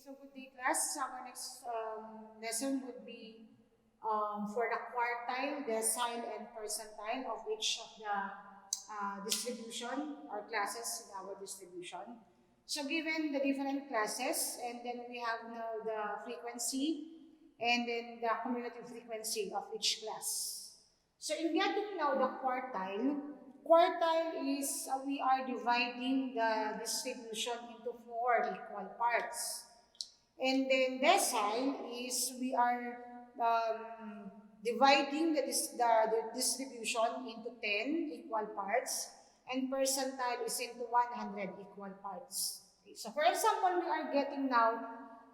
So good day class. Our next lesson would be for the quartile, decile, and percentile of each of the distribution or classes in our distribution. So given the different classes, and then we have now the frequency and then the cumulative frequency of each class. So in getting now the quartile is we are dividing the distribution into 4 equal parts. And then decile is we are dividing the distribution into 10 equal parts, and percentile is into 100 equal parts. Okay, so for example, we are getting now,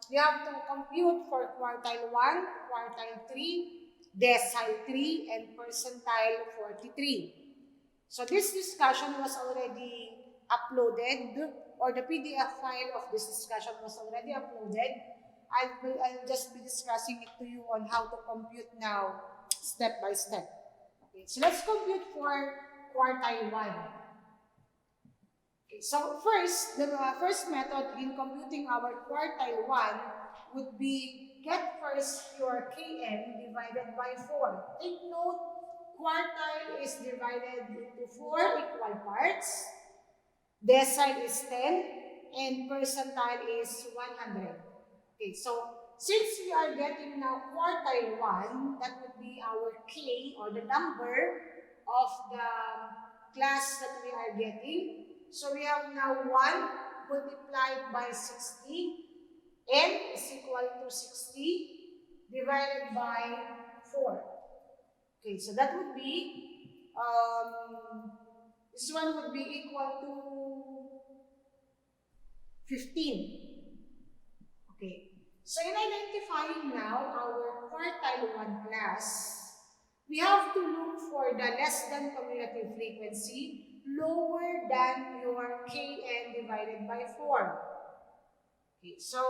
we have to compute for quartile 1, quartile 3, decile 3, and percentile 43. So this discussion was already uploaded, or the PDF file of this discussion was already uploaded. I'll just be discussing it to you on how to compute now, step by step. Okay, so let's compute for quartile 1. Okay, so first, the first method in computing our quartile 1 would be get first your km divided by 4. Take note, quartile is divided into 4 equal parts, decile is 10, and percentile is 100. Okay, so since we are getting now quartile 1, that would be our k, or the number of the class that we are getting. So we have now 1 multiplied by 60, n is equal to 60 divided by 4. Okay, so that would be, this one would be equal to 15. Okay, so in identifying now our quartile 1 class, we have to look for the less than cumulative frequency lower than your kn divided by 4. Okay, so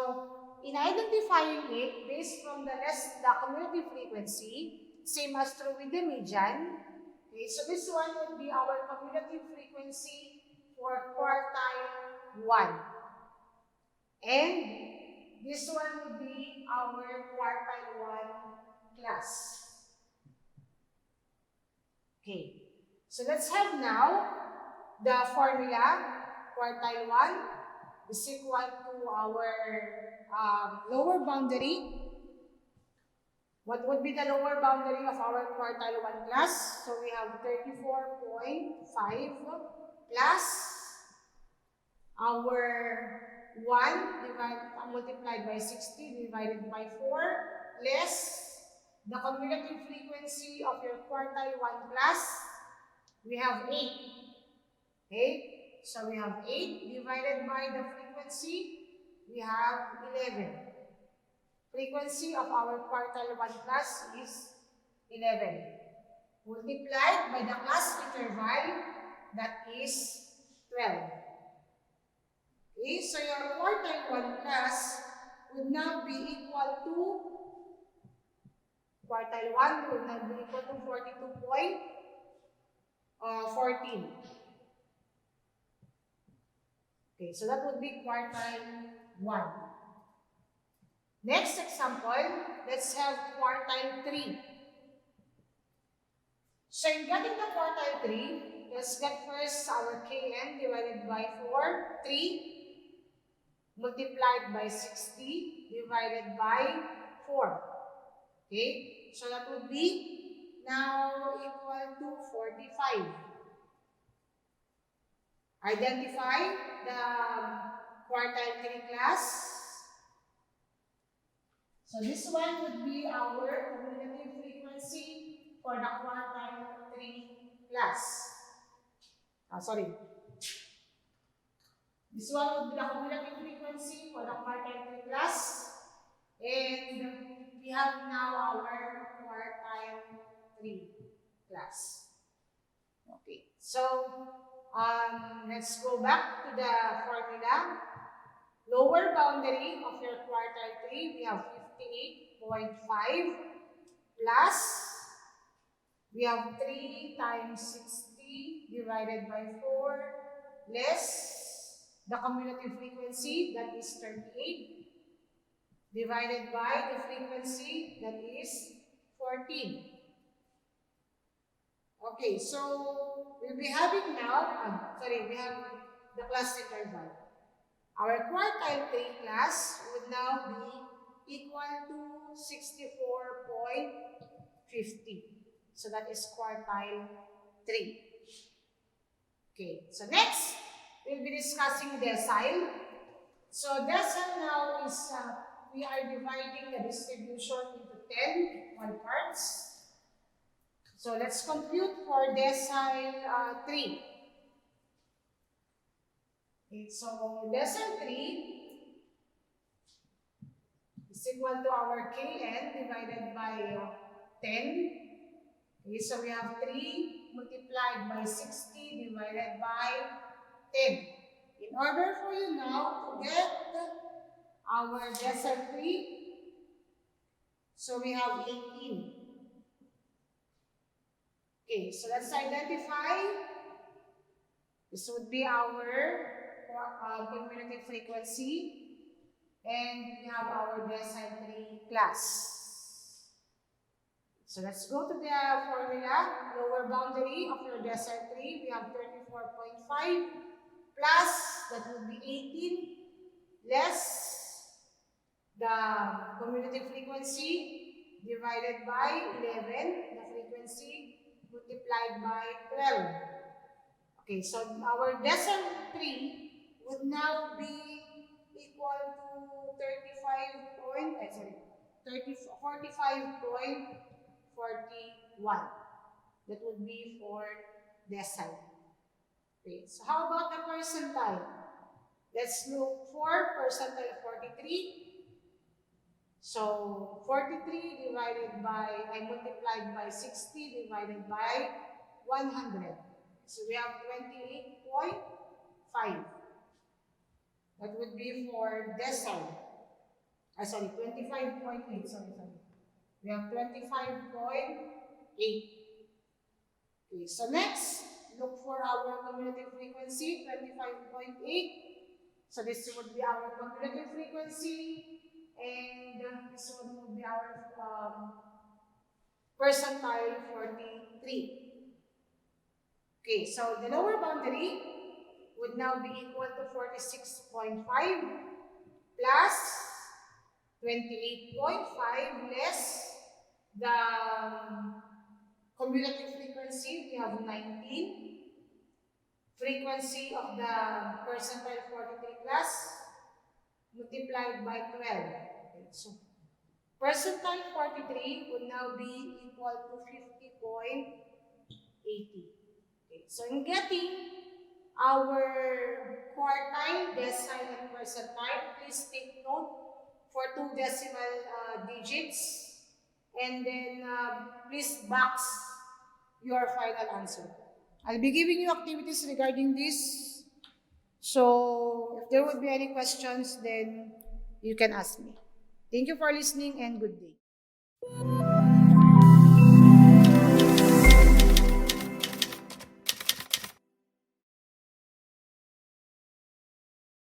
in identifying it based from the cumulative frequency, same as true with the median. Okay, so this one would be our cumulative frequency for quartile 1. And this one would be our quartile 1 class. Okay, so let's have now the formula. Quartile 1 is equal to our lower boundary. What would be the lower boundary of our quartile 1 class? So we have 34.5 plus our 1 multiplied by 60 divided by 4 less the cumulative frequency of your quartile 1 class. We have 8. Okay, so we have 8 divided by the frequency. We have 11. Frequency of our quartile 1 class is 11. Multiplied by the class interval, that is 12. Okay, so your quartile 1 class would now be equal to, quartile 1 would now be equal to 42.14. Okay, so that would be quartile 1. Next example, let's have quartile 3. So in getting the quartile 3, let's get first our kn divided by 4, 3 multiplied by 60 divided by 4. Okay, so that would be now equal to 45. Identify the quartile 3 class. So this one would be our cumulative frequency for the quartile 3 class. This one would be the cumulative frequency for the quartile 3 class. And we have now our quartile 3 class. Okay, so let's go back to the formula. Lower boundary of your quartile 3, we have 58.5 plus, we have 3 times 60 divided by 4 less the cumulative frequency, that is 38. divided by the frequency, that is 14. Okay, so we'll be having now, we have the class interval. Our quartile 3 class would now be equal to 64.50. So that is quartile 3. Okay, so next, we'll be discussing decile. So decile now is, we are dividing the distribution into 10 equal parts. So let's compute for decile 3. Okay, so decile 3 is equal to our kn divided by 10. Okay, so we have 3 multiplied by 60 divided by 10. In order for you now to get our decile 3, so we have 18. Okay, so let's identify. This would be our cumulative frequency, and we have our decile 3 class. So let's go to the formula. Lower boundary of your decile 3, we have 34.5 plus, that would be 18, less the cumulative frequency divided by 11, the frequency multiplied by 12. Okay, so our decile 3 would now be equal to 45.41. That would be for decile. Okay, so how about the percentile? Let's look for percentile 43. So 43 multiplied by 60 divided by 100. So we have 28.5. That would be for decile. 25.8. We have 25.8. Okay, so next, look for our cumulative frequency, 25.8. So this would be our cumulative frequency, and this one would be our percentile 43. Okay, so the lower boundary would now be equal to 46.5 plus 28.5 less the cumulative frequency, we have 19. Frequency of the percentile 43 plus multiplied by 12. Okay, so percentile 43 would now be equal to 50.80. Okay, so in getting our quartile, decile, and percentile, please take note for 2 decimal digits, and then please box your final answer. I'll be giving you activities regarding this. So if there would be any questions, then you can ask me. Thank you for listening and good day.